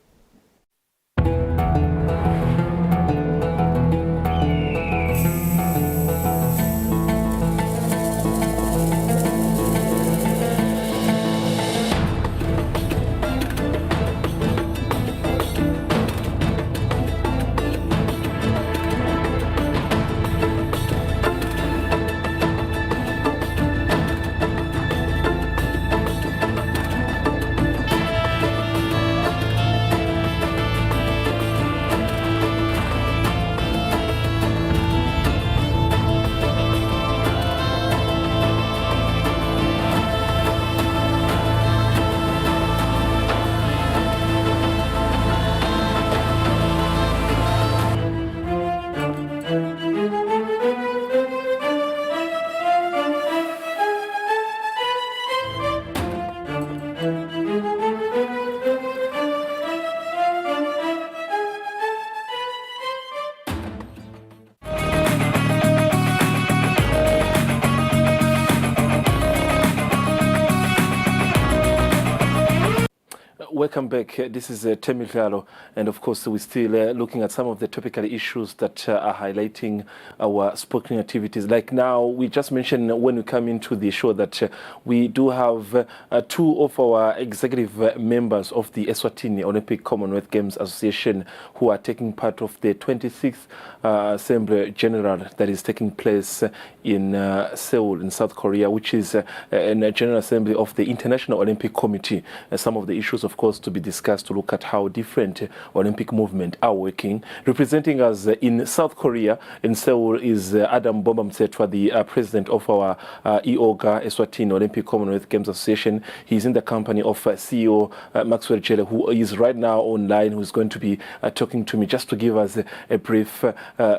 Welcome back. This is Temidlalo, and of course we're still looking at some of the topical issues that are highlighting our sporting activities. Like now, we just mentioned when we come into the show that we do have two of our executive members of the Eswatini Olympic Commonwealth Games Association who are taking part of the 26th Assembly General that is taking place in Seoul in South Korea, which is a General Assembly of the International Olympic Committee. Some of the issues, of course, course, to be discussed to look at how different Olympic movement are working. Representing us in South Korea, in Seoul, is Adam Bomba Mtsetwa, the president of our IOGA, Eswatini Olympic Commonwealth Games Association. He's in the company of CEO Maxwell Chele, who is right now online, who's going to be talking to me just to give us a brief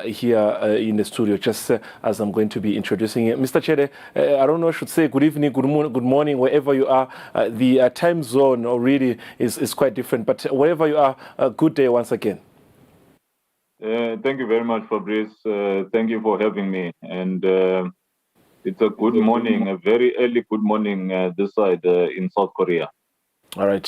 here in the studio, just as I'm going to be introducing him. Mr. Chele, I don't know, I should say good evening, good morning, wherever you are. The time zone already is quite different, but wherever you are, good day once again. Thank you very much, Fabrice. Thank you for having me. And it's a good morning, a very early good morning this side in South Korea. All right,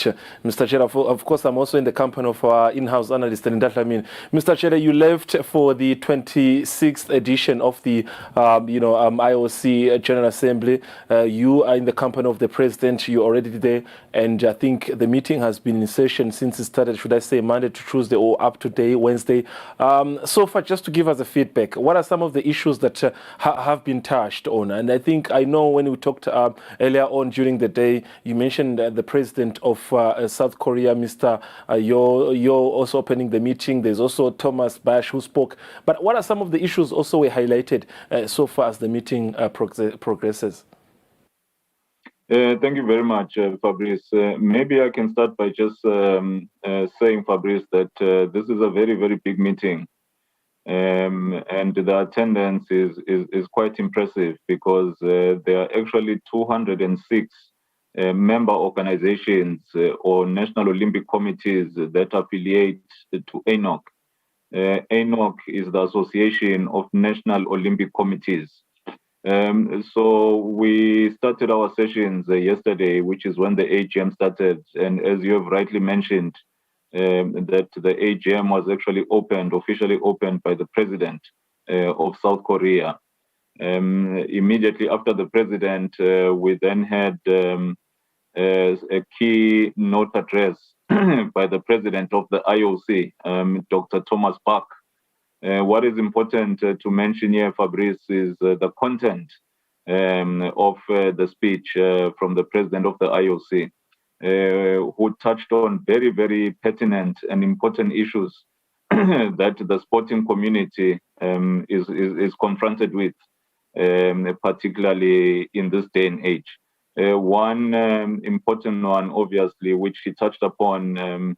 Mr. Chele, of course, I'm also in the company of our in-house analyst, and that I mean, Mr. Chele, you left for the 26th edition of the, IOC General Assembly. You are in the company of the president. You're already there, and I think the meeting has been in session since it started. Should I say Monday to Tuesday or up to day Wednesday? So far, just to give us a feedback, what are some of the issues that have been touched on? And I know when we talked earlier on during the day, you mentioned the president of South Korea, Mr. You're also opening the meeting. There's also Thomas Bash who spoke. But what are some of the issues also we highlighted so far as the meeting progresses? Thank you very much, Fabrice. Maybe I can start by just saying, Fabrice, that this is a very, very big meeting. And the attendance is quite impressive because there are actually 206 member organizations or national Olympic committees that affiliate to ANOC. ANOC is the Association of National Olympic Committees. So we started our sessions yesterday, which is when the AGM started. And as you have rightly mentioned, that the AGM was actually officially opened by the president of South Korea. Immediately after the president, we then had a keynote address by the president of the IOC, Dr. Thomas Bach. What is important to mention here, Fabrice, is the content of the speech from the president of the IOC, who touched on very, very pertinent and important issues that the sporting community is confronted with, particularly in this day and age. One important one, obviously, which he touched upon,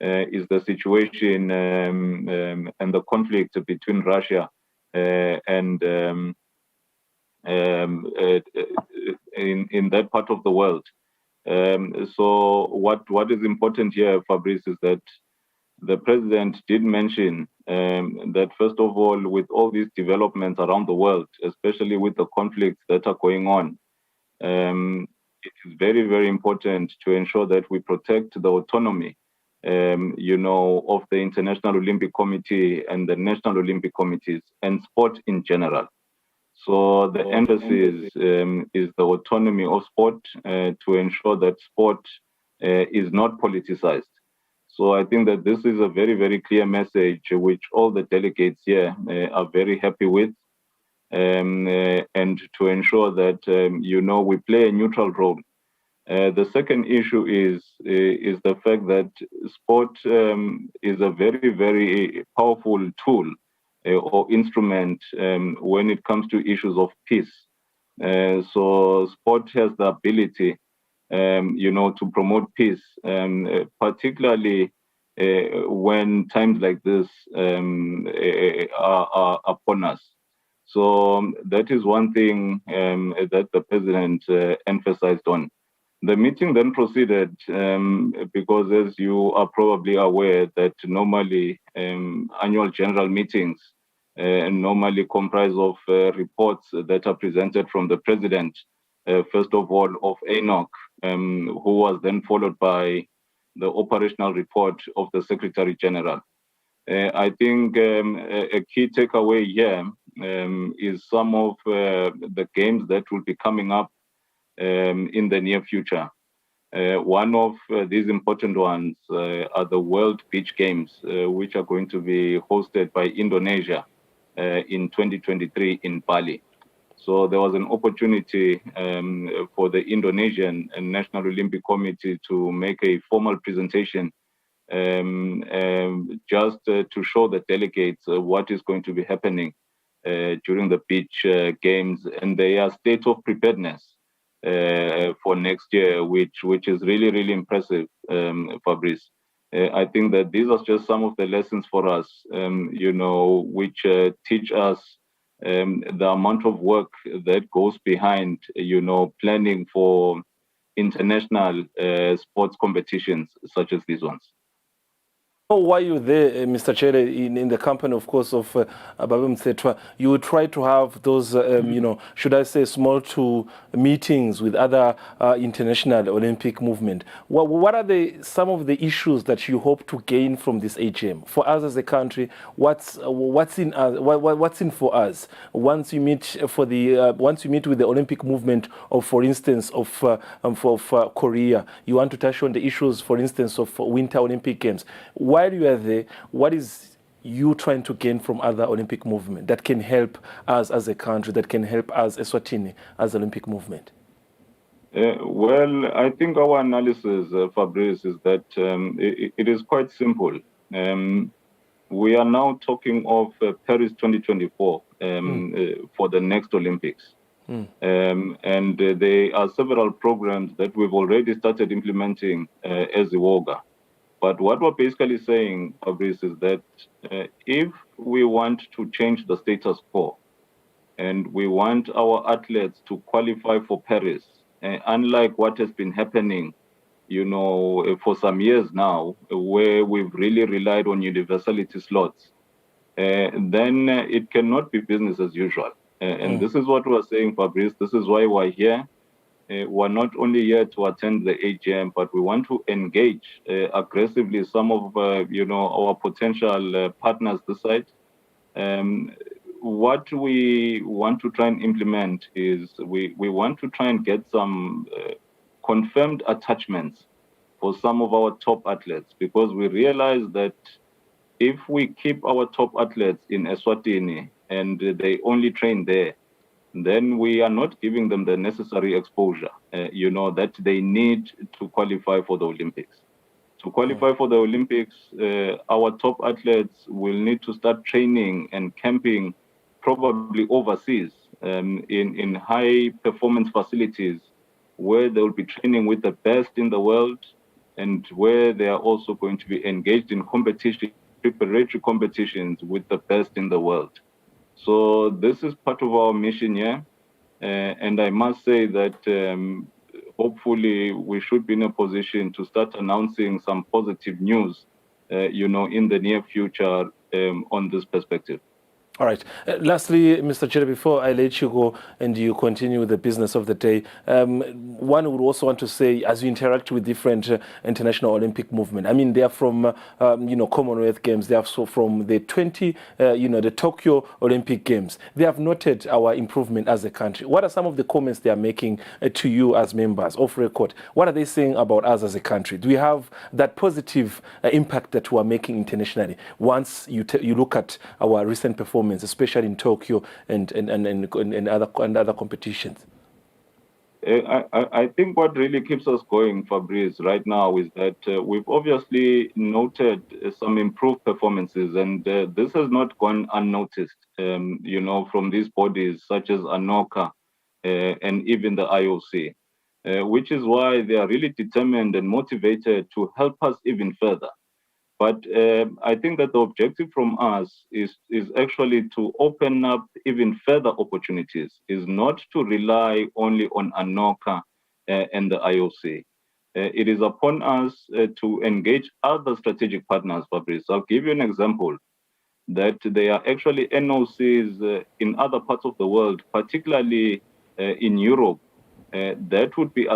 is the situation and the conflict between Russia and in that part of the world. So what is important here, Fabrice, is that the president did mention that, first of all, with all these developments around the world, especially with the conflicts that are going on, it is very, very important to ensure that we protect the autonomy, of the International Olympic Committee and the National Olympic Committees and sport in general. So the emphasis is the autonomy of sport to ensure that sport is not politicized. So I think that this is a very, very clear message, which all the delegates here are very happy with. And to ensure that, we play a neutral role. The second issue is the fact that sport is a very, very powerful tool or instrument when it comes to issues of peace. So sport has the ability, to promote peace, particularly when times like this are upon us. So that is one thing that the president emphasized on. The meeting then proceeded because, as you are probably aware, that normally annual general meetings normally comprise of reports that are presented from the president, first of all, of ANOC, who was then followed by the operational report of the Secretary General. I think a key takeaway here is some of the games that will be coming up in the near future. One of these important ones are the World Beach Games, which are going to be hosted by Indonesia in 2023 in Bali. So there was an opportunity for the Indonesian National Olympic Committee to make a formal presentation just to show the delegates what is going to be happening during the beach games and their state of preparedness for next year, which is really, really impressive, Fabrice. I think that these are just some of the lessons for us, which teach us the amount of work that goes behind, planning for international sports competitions such as these ones. Oh, while you're there, Mr. Chere, in the company, of course, of Baba Mthethwa, you would try to have those, should I say, small to meetings with other international Olympic movement. What are some of the issues that you hope to gain from this AGM? For us as a country, what's in for us? Once you meet with the Olympic movement, of, for instance, of Korea, you want to touch on the issues, for instance, of Winter Olympic Games. While you are there, what is you trying to gain from other Olympic movement that can help us as a country, that can help us, Eswatini, as Olympic movement? Well, I think our analysis, Fabrice, is that it is quite simple. We are now talking of Paris 2024 for the next Olympics. And there are several programs that we've already started implementing as a WOGA. But what we're basically saying, Fabrice, is that if we want to change the status quo and we want our athletes to qualify for Paris, unlike what has been happening, for some years now, where we've really relied on universality slots, then it cannot be business as usual. And this is what we're saying, Fabrice. This is why we're here. We're not only here to attend the AGM, but we want to engage aggressively some of our potential partners this side. What we want to try and implement is we want to try and get some confirmed attachments for some of our top athletes, because we realize that if we keep our top athletes in Eswatini and they only train there, then we are not giving them the necessary exposure, that they need to qualify for the Olympics. To qualify for the Olympics, our top athletes will need to start training and camping probably overseas in high performance facilities where they will be training with the best in the world and where they are also going to be engaged in preparatory competitions with the best in the world. So this is part of our mission here. And I must say that hopefully we should be in a position to start announcing some positive news, in the near future on this perspective. All right. Lastly, Mr. Chere, before I let you go and you continue with the business of the day, one would also want to say, as you interact with different international Olympic movement, I mean, they are from, Commonwealth Games, they are so from the the Tokyo Olympic Games. They have noted our improvement as a country. What are some of the comments they are making to you as members of record? What are they saying about us as a country? Do we have that positive impact that we are making internationally once you look at our recent performance, especially in Tokyo and other competitions? I think what really keeps us going, Fabrice, right now is that we've obviously noted some improved performances, and this has not gone unnoticed, from these bodies such as ANOCA and even the IOC, which is why they are really determined and motivated to help us even further. But I think that the objective from us is actually to open up even further opportunities, is not to rely only on ANOCA and the IOC. It is upon us to engage other strategic partners, Fabrice. I'll give you an example, that there are actually NOCs in other parts of the world, particularly in Europe, that would be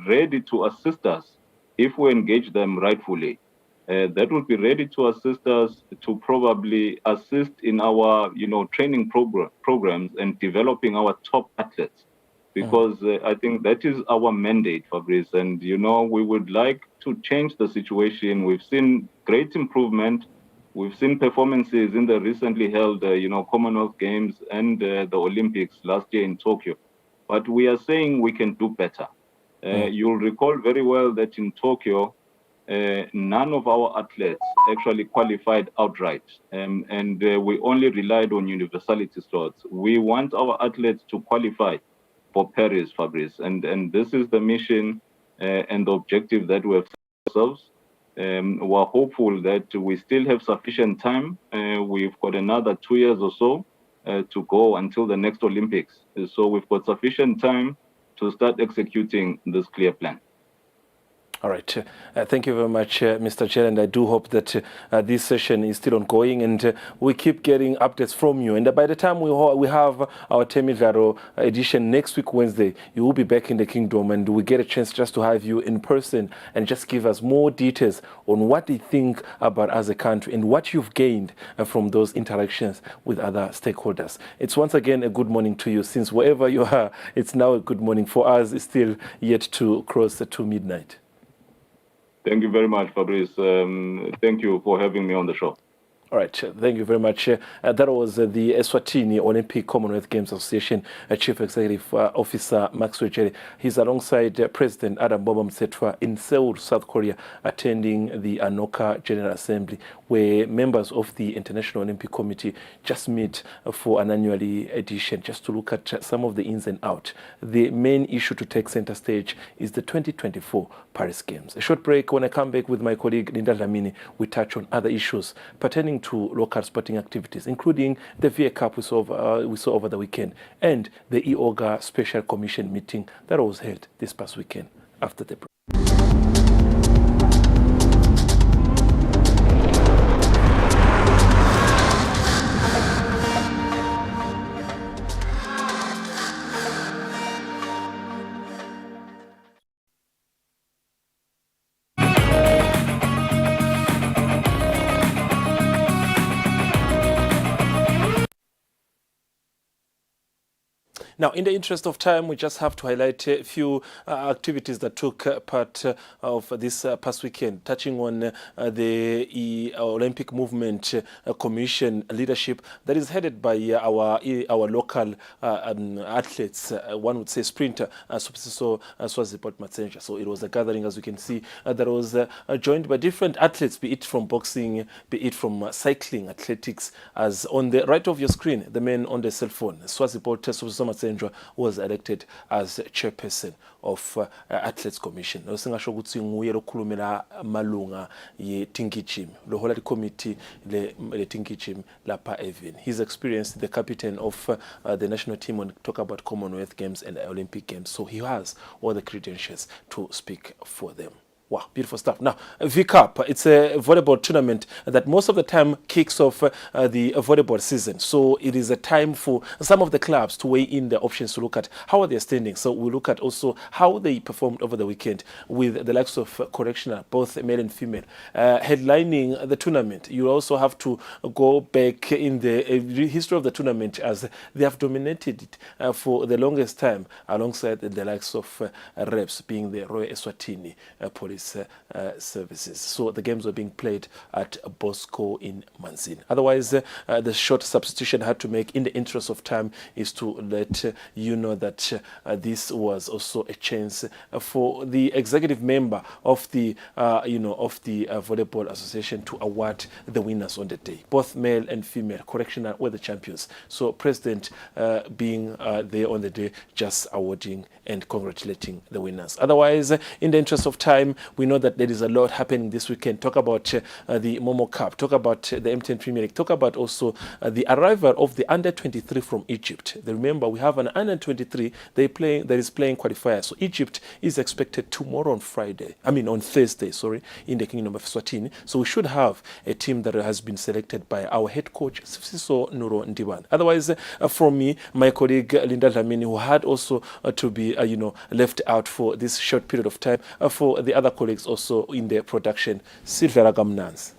ready to assist us if we engage them rightfully. That would be ready to assist us to probably assist in our, training programs and developing our top athletes, because I think that is our mandate, Fabrice. And, we would like to change the situation. We've seen great improvement. We've seen performances in the recently held, Commonwealth Games and the Olympics last year in Tokyo. But we are saying we can do better. You'll recall very well that in Tokyo, none of our athletes actually qualified outright, and we only relied on universality slots. We want our athletes to qualify for Paris, Fabrice, and this is the mission and the objective that we have set ourselves. We're hopeful that we still have sufficient time. We've got another 2 years or so to go until the next Olympics. So we've got sufficient time to start executing this clear plan. All right. Thank you very much, Mr. Chair, and I do hope that this session is still ongoing and we keep getting updates from you. And by the time we have our Temidlalo edition next week, Wednesday, you will be back in the kingdom and we get a chance just to have you in person and just give us more details on what they think about as a country and what you've gained from those interactions with other stakeholders. It's once again a good morning to you. Since wherever you are, it's now a good morning. For us, it's still yet to cross to midnight. Thank you very much, Fabrice. Thank you for having me on the show. All right, thank you very much. That was the Eswatini Olympic Commonwealth Games Association Chief Executive Officer Maxwell Jerry. He's alongside President Adam Boba Msetwa in Seoul, South Korea, attending the Anoka General Assembly, where members of the International Olympic Committee just meet for an annual edition, just to look at some of the ins and outs. The main issue to take center stage is the 2024 Paris Games. A short break. When I come back with my colleague Linda Lamini, we touch on other issues pertaining to local sporting activities, including the VA Cup we saw over the weekend and the EOGA Special Commission meeting that was held this past weekend after the break. Now, in the interest of time, we just have to highlight a few activities that took part of this past weekend, touching on the Olympic Movement Commission leadership that is headed by our local athletes, one would say sprinter, Swaziport Matsenja. So it was a gathering, as you can see, that was joined by different athletes, be it from boxing, be it from cycling, athletics, as on the right of your screen, the man on the cell phone, Swaziport Matsenja, was elected as chairperson of Athletes Commission. Singasho ukuthi nguye lokhulumela malunga ye Tinkijim, lo hola committee le Tinkijim lapha Evan. He's experienced the captain of the national team when talk about Commonwealth Games and Olympic Games, so he has all the credentials to speak for them. Wow, beautiful stuff. Now, V-Cup, it's a volleyball tournament that most of the time kicks off the volleyball season. So it is a time for some of the clubs to weigh in their options to look at how are they standing. So we look at also how they performed over the weekend with the likes of Correctional, both male and female, headlining the tournament. You also have to go back in the history of the tournament as they have dominated it for the longest time alongside the likes of reps being the Royal Eswatini Police Services. So the games were being played at Bosco in Manzini. Otherwise, the short substitution I had to make in the interest of time is to let you know that this was also a chance for the executive member of the Volleyball Association to award the winners on the day. Both male and female Correctional were the champions. So President being there on the day, just awarding and congratulating the winners. Otherwise, in the interest of time, we know that there is a lot happening this weekend. Talk about the Momo Cup, talk about the M10 Premier League, talk about also the arrival of the under-23 from Egypt. Remember, we have an under-23 that is playing qualifiers. So Egypt is expected tomorrow on Thursday, in the Kingdom of Eswatini. So we should have a team that has been selected by our head coach, Sifiso Nuro Ndiban. Otherwise, from me, my colleague Linda Lamini, who had also to be left out for this short period of time, for the other colleagues also in the production, Silvera Gamnans.